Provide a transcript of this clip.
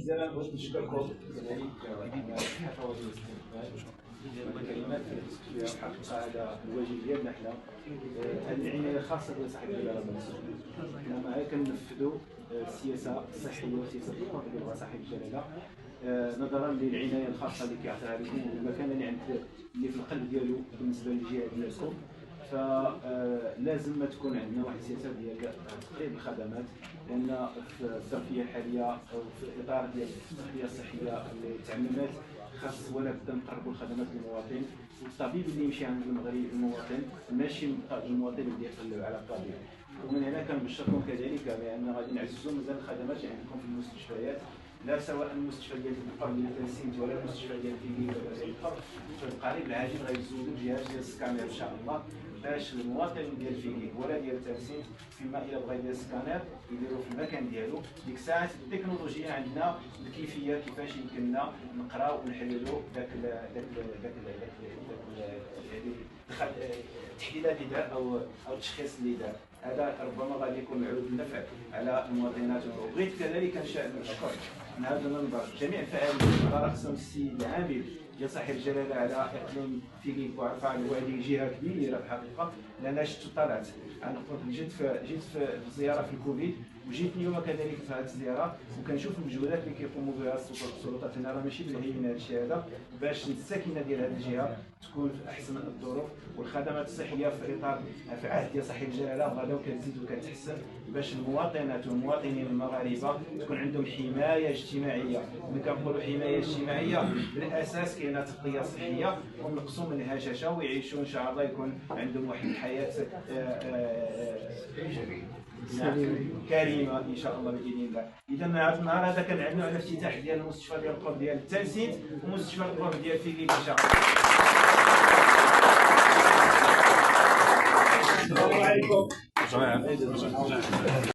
جزيلا بغيت نشكركم كذلك على الحفاوة والاستقبال ديال الكلمات اللي خصك فيها الحقيقه هذا الواجب ديالنا حنا. هذه العنايه الخاصه ديال صاحب الجلاله حنا معاه كننفذوا السياسه الصحيه والسياسه الديمقراطيه ديال صاحب الجلاله نظرا للعنايه الخاصه اللي كيعطيها لكم والمكانه اللي في القلب ديالو بالنسبه للجهه ديالكم. فلازم ما تكون عندنا واحد السياسه ديال تقريب الخدمات، لان في الظرفيه الحاليه او في الاطار ديال التغطيه الصحيه اللي تعممت خاص ولا بد نقربوا الخدمات للمواطن، والطبيب اللي يمشي عند المواطن ماشي المواطن اللي يقلب على الطبيب. ومن هنا كنبشركم كذلك بان غادي نعززوا مزال الخدمات اللي عندكم في المستشفيات، لا سواء المستشفى ديال القرب ديال تنسيت ولا المستشفى ديال فيلي ولا ديال القرب. في القريب العاجل غيزودوا جهاز ديال السكانير ان شاء الله باش المواطن ديال فيلي ولا ديال تنسيت فيما الا بغى يدير السكانير يديروا في المكان ديالو. ديك الساعات التكنولوجيا عندنا الكيفيه كيفاش يمكننا نقراو ونحللوا داك التحليلات اللي دار او التشخيص اللي دار. هذا ربما غادي يكون معود النفع على المواطنات. وبغيت كذلك نشكر من هذا المنبر جميع الفعالين على راسهم السيد العامل ديال صاحب الجلاله على اقليم فيليب وعرفه. وهذه جهه كبيره الحقيقه، لان شفت طلعت جيت في زياره في الكوفيد وجيت اليوم كذلك في هذه الزياره وكنشوف المجهودات اللي كيقوموا بها السلطات هنا. راه ماشي بالهينه هذا الشيء هذا باش الساكنه ديال هذه الجهه تكون في احسن الظروف، والخدمات الصحيه في اطار في عهد ديال صاحب الجلاله غدا كتزيد وكتحسن باش المواطنات والمواطنين المغاربه تكون عندهم حمايه اجتماعيه. ملي كنقولوا حمايه اجتماعيه بالاساس كاينه تغطيه صحيه ونقصوا من الهشاشه ويعيشوا ان شاء الله يكون عندهم واحد الحياه كريمه ان شاء الله باذن الله. اذا هذا النهار هذا كنعلنوا على افتتاح ديال المستشفى ديال القرب ديال التنسيت ومستشفى القرب ديال فيليب ان شاء الله. السلام عليكم.